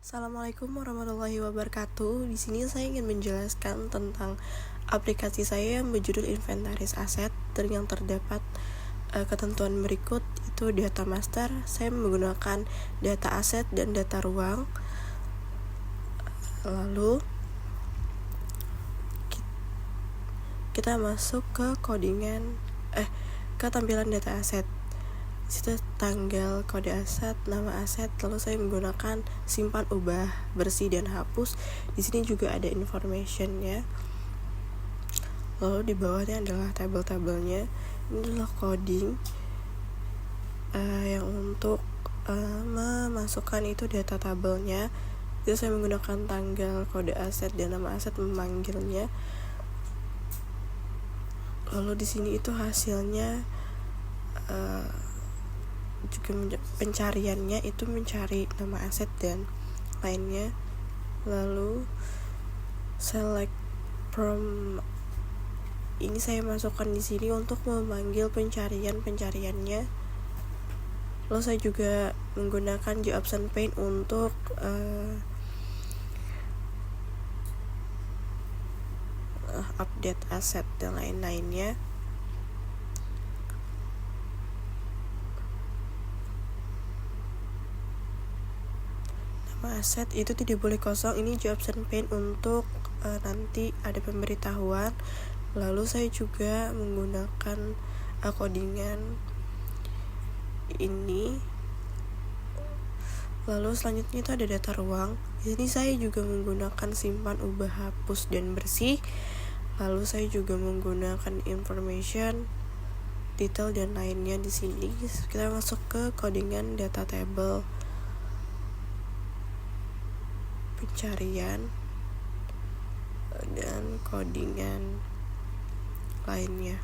Assalamualaikum warahmatullahi wabarakatuh. Di sini saya ingin menjelaskan tentang aplikasi saya yang berjudul Inventaris Aset dan yang terdapat ketentuan berikut itu data master. Saya menggunakan data aset dan data ruang. Lalu kita masuk ke ke tampilan data aset. Situ tanggal, kode aset, nama aset, lalu saya menggunakan simpan, ubah, bersih, dan hapus. Di sini juga ada information-nya. Lalu di bawahnya adalah tabel-tabelnya. Ini adalah coding yang untuk memasukkan itu data tabelnya. Itu saya menggunakan tanggal, kode aset, dan nama aset memanggilnya. Lalu di sini itu hasilnya juga pencariannya itu mencari nama aset dan lainnya. Lalu select from ini saya masukkan di sini untuk memanggil pencariannya. Lalu saya juga menggunakan Jobson pane untuk update aset dan lain-lainnya. Nama aset itu tidak boleh kosong. Ini Jobson pane untuk nanti ada pemberitahuan. Lalu saya juga menggunakan codingan ini. Lalu selanjutnya itu ada data ruang. Di sini saya juga menggunakan simpan, ubah, hapus, dan bersih. Lalu saya juga menggunakan information, detail, dan lainnya di sini. Kita masuk ke codingan data table, pencarian, dan codingan lainnya.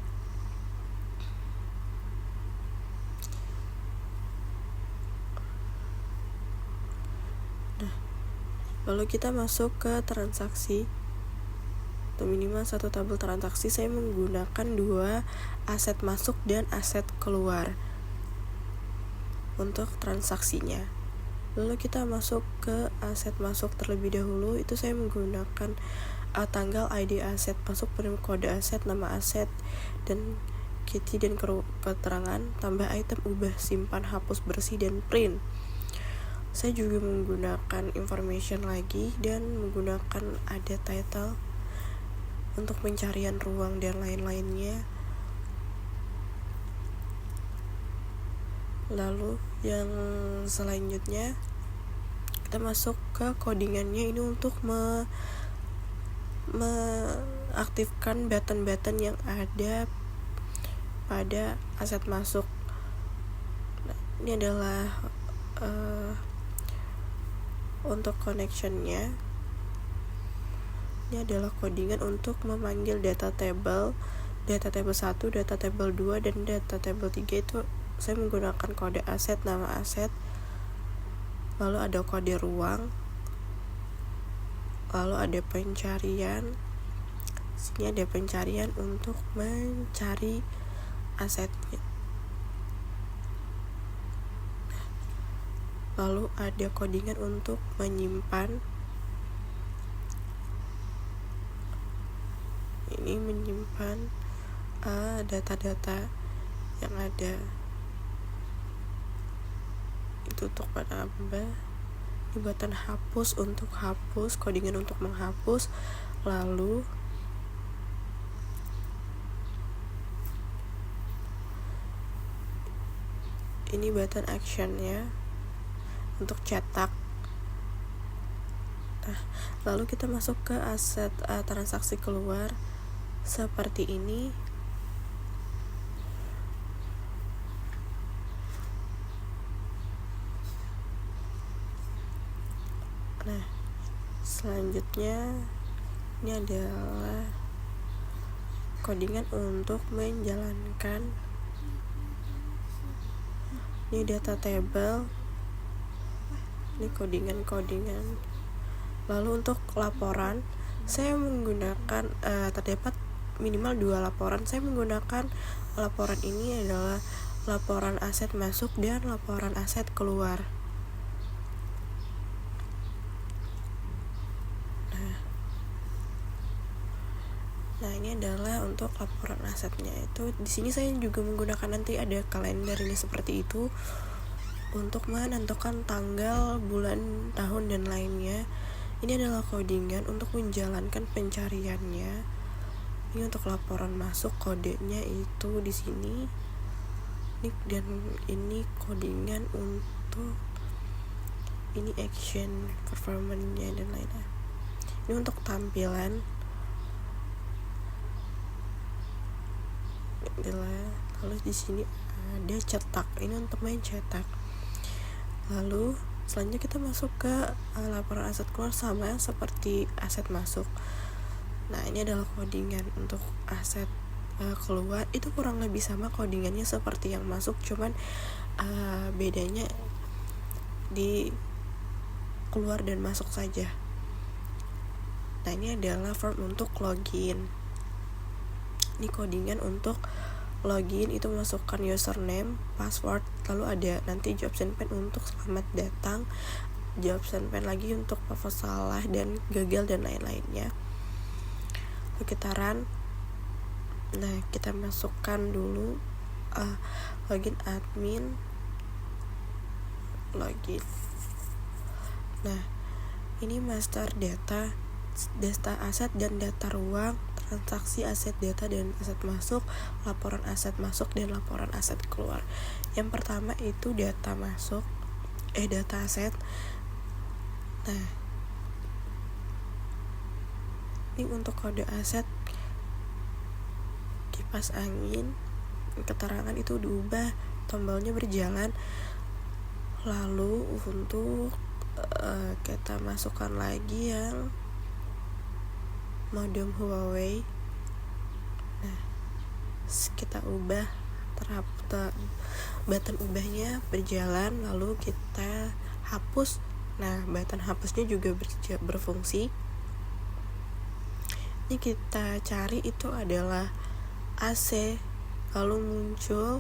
Lalu kita masuk ke transaksi atau minimal satu tabel transaksi. Saya menggunakan 2 aset masuk dan aset keluar untuk transaksinya. Lalu kita masuk ke aset masuk terlebih dahulu. Itu saya menggunakan tanggal, ID aset masuk, penerima kode aset, nama aset, dan key dan keterangan, tambah item, ubah, simpan, hapus, bersih, dan print. Saya juga menggunakan information lagi dan menggunakan ada title untuk pencarian ruang dan lain-lainnya. Lalu yang selanjutnya kita masuk ke codingannya. Ini untuk mengaktifkan button-button yang ada pada aset masuk. Nah, ini adalah untuk connectionnya. Ini adalah codingan untuk memanggil data table 1, data table 2, dan data table 3. Itu saya menggunakan kode aset, nama aset, lalu ada kode ruang, lalu ada pencarian. Sini ada pencarian untuk mencari asetnya. Lalu ada codingan untuk menyimpan. Ini menyimpan data-data yang ada. Itu untuk menambah. Ini button hapus untuk hapus, codingan untuk menghapus. Lalu ini button actionnya untuk cetak. Nah, lalu kita masuk ke aset transaksi keluar seperti ini. Nah, selanjutnya ini adalah codingan untuk menjalankan. Ini data table. Ini codingan. Lalu untuk laporan, saya menggunakan terdapat minimal 2 laporan. Saya menggunakan laporan ini adalah laporan aset masuk dan laporan aset keluar. ini adalah untuk laporan asetnya. Itu di sini saya juga menggunakan nanti ada kalender ini seperti itu untuk menentukan tanggal, bulan, tahun dan lainnya. Ini adalah codingan untuk menjalankan pencariannya. Ini untuk laporan masuk, kodenya itu di sini. Dan ini codingan untuk ini action, performance-nya dan lainnya. Ini untuk tampilan. Lalu di sini ada cetak. Ini untuk main cetak. Lalu selanjutnya kita masuk ke laporan aset keluar, sama seperti aset masuk. Nah, ini adalah codingan untuk aset keluar. Itu kurang lebih sama codingannya seperti yang masuk, cuman bedanya di keluar dan masuk saja. Nah, ini adalah form untuk login. Ini codingan untuk login, itu masukkan username, password, lalu ada nanti jawab pen untuk selamat datang, jawab pen lagi untuk apa salah dan gagal dan lain-lainnya. Lalu kita run. Nah, kita masukkan dulu login admin, login. Nah, ini master data aset dan data ruang, transaksi aset data dan aset masuk, laporan aset masuk dan laporan aset keluar. Yang pertama itu data masuk, data aset. Nah, ini untuk kode aset, kipas angin, keterangan itu diubah, tombolnya berjalan. Lalu untuk kita masukkan lagi yang modem Huawei. Nah, kita ubah, button ubahnya berjalan, lalu kita hapus. Nah, button hapusnya juga berfungsi. Ini kita cari itu adalah AC, lalu muncul,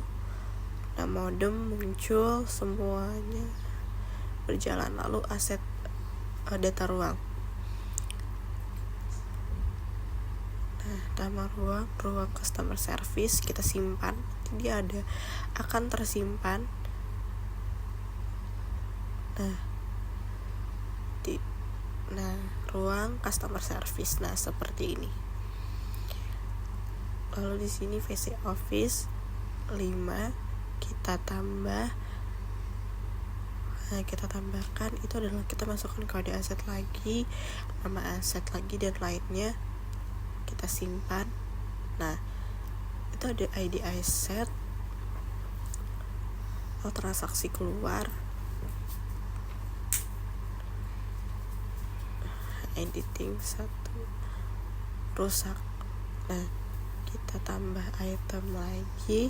nah modem muncul, semuanya berjalan. Lalu aset data ruang. Nah, nama ruang customer service kita simpan. Dia akan tersimpan. Nah, ruang customer service. Nah, seperti ini. Lalu di sini VC Office 5 kita tambah. Nah, kita tambahkan itu adalah kita masukkan kode aset lagi, nama aset lagi dan lainnya. Kita simpan. Nah, itu ada ID aset, transaksi keluar, editing 1 rusak. Nah, kita tambah item lagi.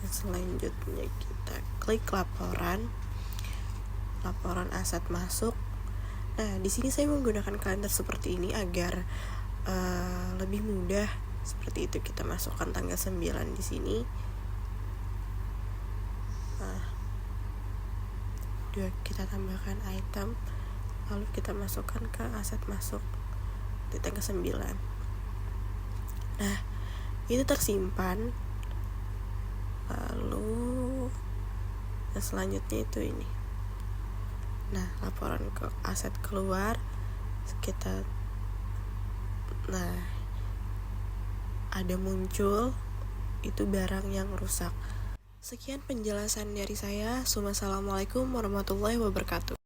Dan selanjutnya kita klik laporan aset masuk. Nah, di sini saya menggunakan kalender seperti ini agar lebih mudah. Seperti itu, kita masukkan tanggal 9 di sini. Nah, kita tambahkan item, lalu kita masukkan ke aset masuk di tanggal 9. Nah, itu tersimpan. Lalu yang selanjutnya itu ini. Nah, laporan ke aset keluar kita. Nah, ada muncul itu barang yang rusak. Sekian penjelasan dari saya. Assalamualaikum warahmatullahi wabarakatuh.